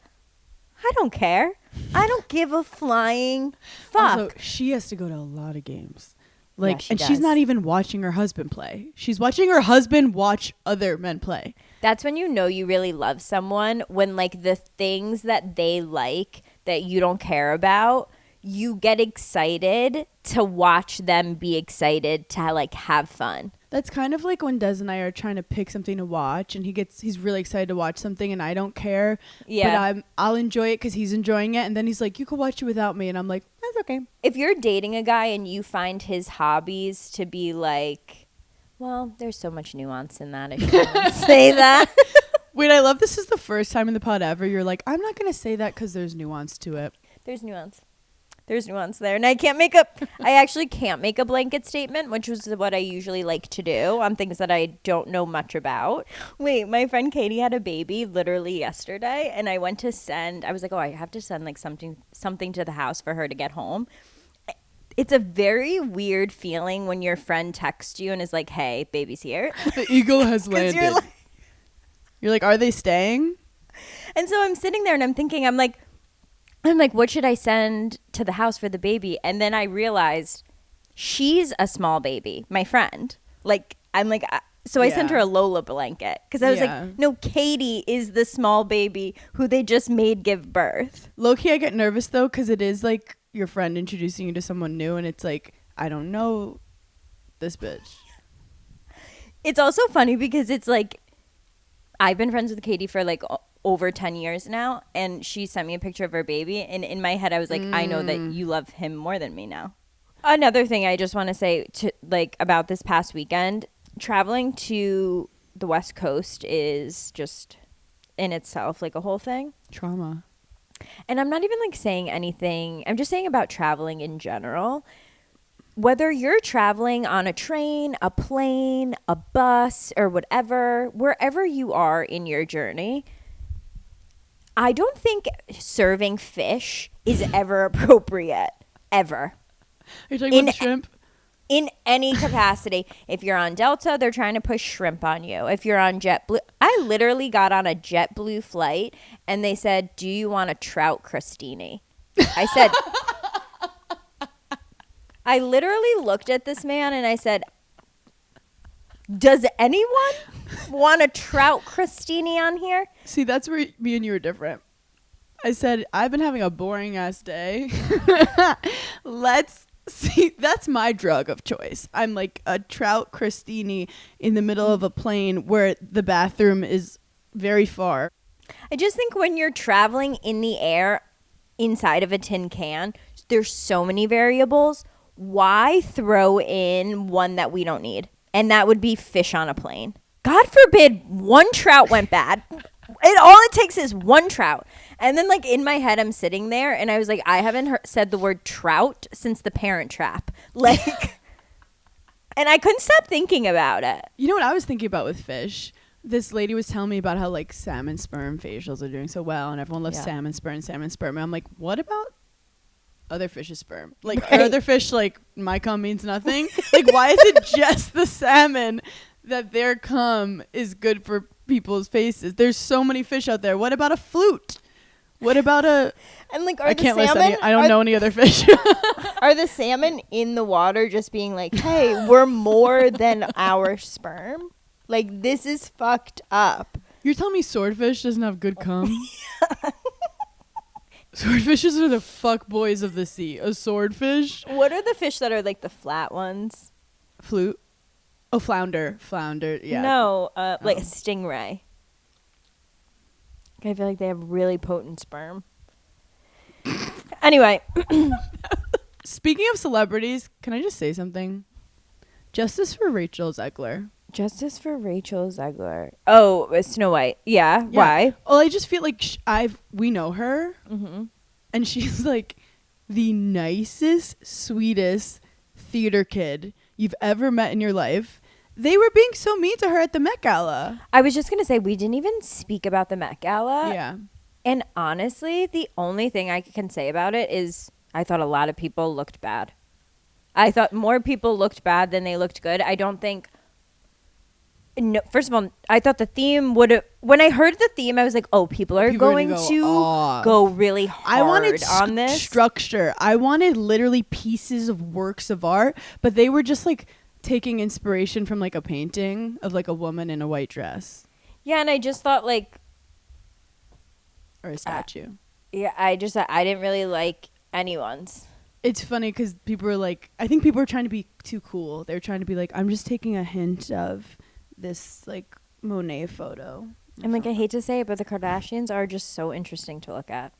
I don't care. I don't give a flying fuck. Also, she has to go to a lot of games. Like, Yeah, she and does. she's not even watching her husband play. She's watching her husband watch other men play. That's when you know you really love someone, when like the things that they like that you don't care about, you get excited to watch them be excited to like have fun. That's kind of like when Des and I are trying to pick something to watch, and he's really excited to watch something, and I don't care. Yeah. But I'll enjoy it because he's enjoying it, and then he's like, "You can watch it without me," and I'm like, "That's okay." If you're dating a guy and you find his hobbies to be like, well, there's so much nuance in that. I shouldn't say that. Wait, I love this is the first time in the pod ever you're like, I'm not gonna say that because there's nuance to it. There's nuance. There's nuance there. And I actually can't make a blanket statement, which was what I usually like to do on things that I don't know much about. Wait, my friend Katie had a baby literally yesterday, and I went to I was like, oh, I have to send like something to the house for her to get home. It's a very weird feeling when your friend texts you and is like, hey, baby's here. The eagle has landed. You're like, are they staying? And so I'm sitting there and I'm thinking, I'm like, what should I send to the house for the baby? And then I realized she's a small baby, my friend. Like, I'm like, So I sent Yeah. her a Lola blanket because I was Yeah. like, no, Katie is the small baby who they just made give birth. Low-key, I get nervous, though, because it is, like, your friend introducing you to someone new, and it's like, I don't know this bitch. It's also funny because it's like, I've been friends with Katie for like over 10 years now, and she sent me a picture of her baby, and in my head I was like, I know that you love him more than me now. Another thing I just want to say to like about this past weekend, traveling to the West Coast is just in itself like a whole thing. Trauma. And I'm not even like saying anything. I'm just saying about traveling in general. Whether you're traveling on a train, a plane, a bus, or whatever, wherever you are in your journey, I don't think serving fish is ever appropriate. Ever. Are you talking about the shrimp? In any capacity. If you're on Delta, they're trying to push shrimp on you. If you're on JetBlue, I literally got on a JetBlue flight and they said, do you want a trout crostini? I said, I literally looked at this man and I said, does anyone want a trout crostini on here? See, that's where me and you are different. I said, I've been having a boring ass day. Let's see. That's my drug of choice. I'm like a trout crostini in the middle of a plane where the bathroom is very far. I just think when you're traveling in the air inside of a tin can, there's so many variables. Why throw in one that we don't need? And that would be fish on a plane. God forbid one trout went bad. All it takes is one trout. And then like in my head, I'm sitting there and I was like, I haven't said the word trout since The Parent Trap. Like, and I couldn't stop thinking about it. You know what I was thinking about with fish? This lady was telling me about how like salmon sperm facials are doing so well and everyone loves salmon sperm. And I'm like, what about other fish's sperm? Like Right. other fish, like my cum means nothing. Like why is it just the salmon that their cum is good for people's faces? There's so many fish out there. What about a flute? What about a... And like, I can't list any. I don't know any other fish. Are the salmon in the water just being like, hey, we're more than our sperm? Like, this is fucked up. You're telling me swordfish doesn't have good cum? Swordfishes are the fuck boys of the sea. A swordfish? What are the fish that are like the flat ones? Flute? Oh, flounder. Flounder, yeah. No, like a stingray. I feel like they have really potent sperm. Anyway. Speaking of celebrities, can I just say something? Justice for Rachel Zegler. Justice for Rachel Zegler. Oh, Snow White. Yeah. Why? Well, I just feel like we know her, and she's like the nicest, sweetest theater kid you've ever met in your life. They were being so mean to her at the Met Gala. I was just going to say, we didn't even speak about the Met Gala. Yeah. And honestly, the only thing I can say about it is I thought a lot of people looked bad. I thought more people looked bad than they looked good. I don't think... No, first of all, I thought the theme would have... When I heard the theme, I was like, oh, people are going to go really hard I wanted on this. structure. I wanted literally pieces of works of art, but they were just like taking inspiration from like a painting of like a woman in a white dress. Yeah, and I just thought like... Or a statue. Yeah, I didn't really like anyone's. It's funny because people were like... I think people were trying to be too cool. They were trying to be like, I'm just taking a hint of this like Monet photo. And like, I hate to say it, but the Kardashians are just so interesting to look at.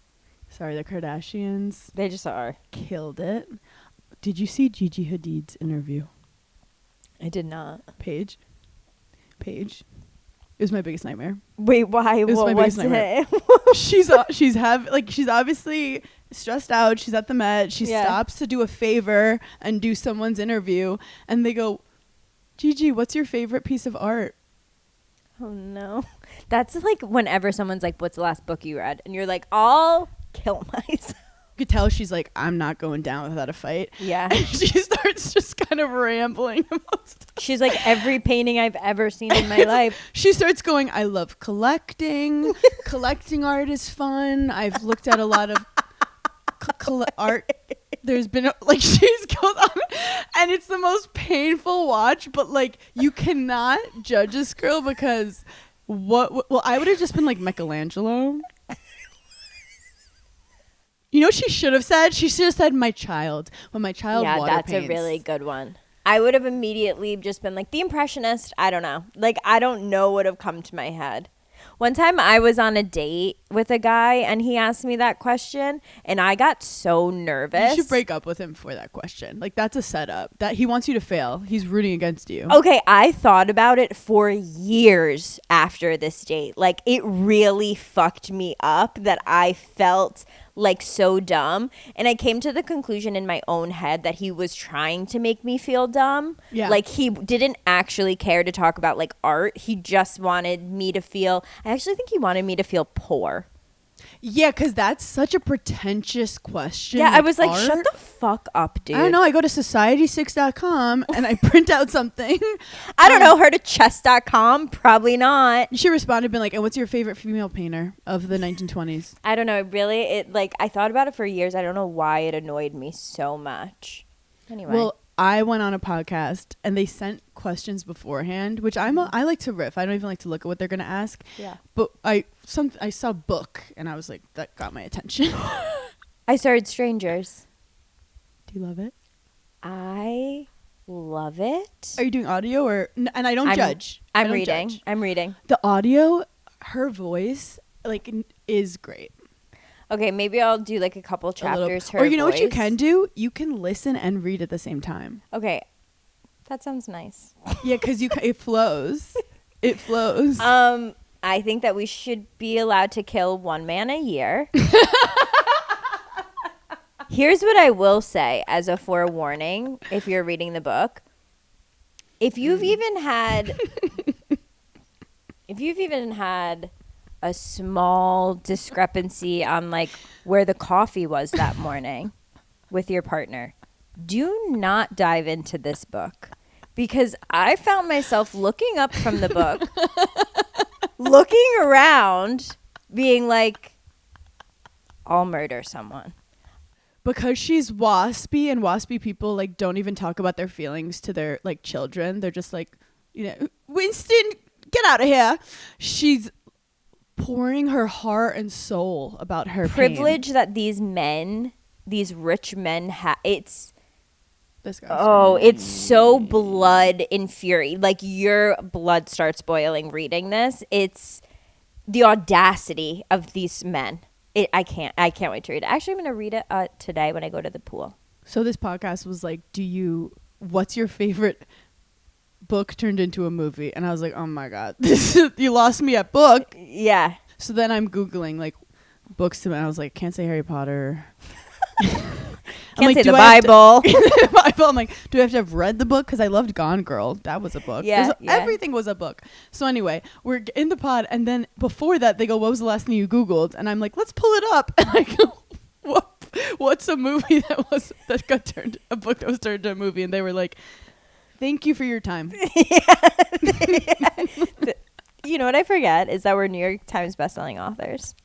Sorry, the Kardashians They just are. killed it. Did you see Gigi Hadid's interview? I did not. Paige. It was my biggest nightmare. Wait, why? was my What biggest was nightmare. it? she's obviously stressed out. She's at the Met. She stops to do a favor and do someone's interview, and they go, Gigi, what's your favorite piece of art? Oh no. That's like whenever someone's like, what's the last book you read? And you're like, I'll kill myself. You could tell she's like, I'm not going down without a fight. Yeah. And she starts just kind of rambling about stuff. She's like, every painting I've ever seen in my life. She starts going, I love collecting. Collecting art is fun. I've looked at a lot of art. There's been like she's goes on, and it's the most painful watch. But like you cannot judge this girl because what? Well, I would have just been like Michelangelo. You know what she should have said? She should have said my child. When my child Yeah, water that's paints. a really good one. I would have immediately just been like, the Impressionist. I don't know. Like, I don't know what would have come to my head. One time I was on a date with a guy and he asked me that question and I got so nervous. You should break up with him for that question. Like that's a setup. That he wants you to fail. He's rooting against you. Okay, I thought about it for years after this date. Like it really fucked me up that I felt like so dumb. And I came to the conclusion in my own head that he was trying to make me feel dumb. Yeah. Like he didn't actually care to talk about like art. He just wanted me to feel, I actually think he wanted me to feel poor. Yeah, because that's such a pretentious question. Yeah, I was like, art? shut the fuck up, dude. I don't know. I go to society6.com and I print out something. I don't know, heard of chess.com? Probably not. You should respond and be like, and what's your favorite female painter of the 1920s? I don't know. I thought about it for years. I don't know why it annoyed me so much. Anyway. Well, I went on a podcast and they sent questions beforehand, which I like to riff. I don't even like to look at what they're going to ask. Yeah. But I saw book and I was like, that got my attention. I started Strangers. Do you love it? I love it. Are you doing audio or and I don't judge. I'm reading. The audio, her voice is great. Okay, maybe I'll do like a couple chapters. Or you know what you can do? You can listen and read at the same time. Okay, that sounds nice. Yeah, because it flows. It flows. I think that we should be allowed to kill one man a year. Here's what I will say as a forewarning if you're reading the book. If you've even had a small discrepancy on like where the coffee was that morning with your partner, do not dive into this book because I found myself looking up from the book, looking around, being like, I'll murder someone. Because she's waspy and waspy people like don't even talk about their feelings to their like children. They're just like, Winston, get out of here. She's pouring her heart and soul about her privilege pain. That these rich men have. It's so blood and fury. Like your blood starts boiling reading this. It's the audacity of these men. I can't wait to read it. Actually, I'm going to read it today when I go to the pool. So this podcast was like, what's your favorite book turned into a movie? And I was like, oh my God, you lost me at book. Yeah. So then I'm Googling like books and I was like, can't say Harry Potter. Can't say the Bible. Bible. I'm like, do I have to have read the book? Because I loved Gone Girl. That was a book. Yeah. Everything was a book. So anyway, we're in the pod. And then before that, they go, what was the last thing you Googled? And I'm like, let's pull it up. And I go, what's a movie that got turned, a book that was turned into a movie? And they were like, thank you for your time. You know what I forget is that we're New York Times bestselling authors.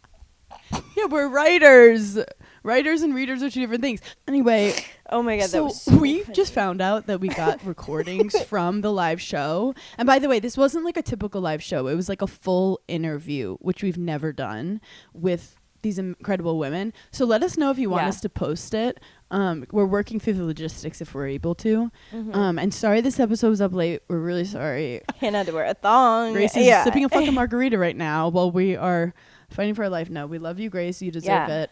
Yeah, we're writers. Writers and readers are two different things. Anyway. Oh my God, so that was so we funny. just found out that we got recordings from the live show. And by the way, this wasn't like a typical live show. It was like a full interview, which we've never done with these incredible women. So let us know if you want us to post it. We're working through the logistics if we're able to. Mm-hmm. And sorry this episode was up late. We're really sorry. Hannah had to wear a thong. Grace is sipping a fucking margarita right now while we are fighting for our life. No, we love you, Grace. You deserve it.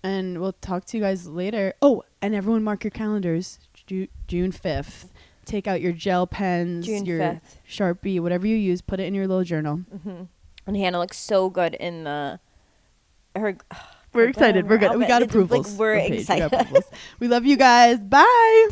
And we'll talk to you guys later. Oh, and everyone mark your calendars. June 5th. Take out your gel pens, your 5th. Sharpie, whatever you use. Put it in your little journal. Mm-hmm. And Hannah looks so good in her. We're excited. We're good. We got approvals. Like, we're excited. We love you guys. Bye.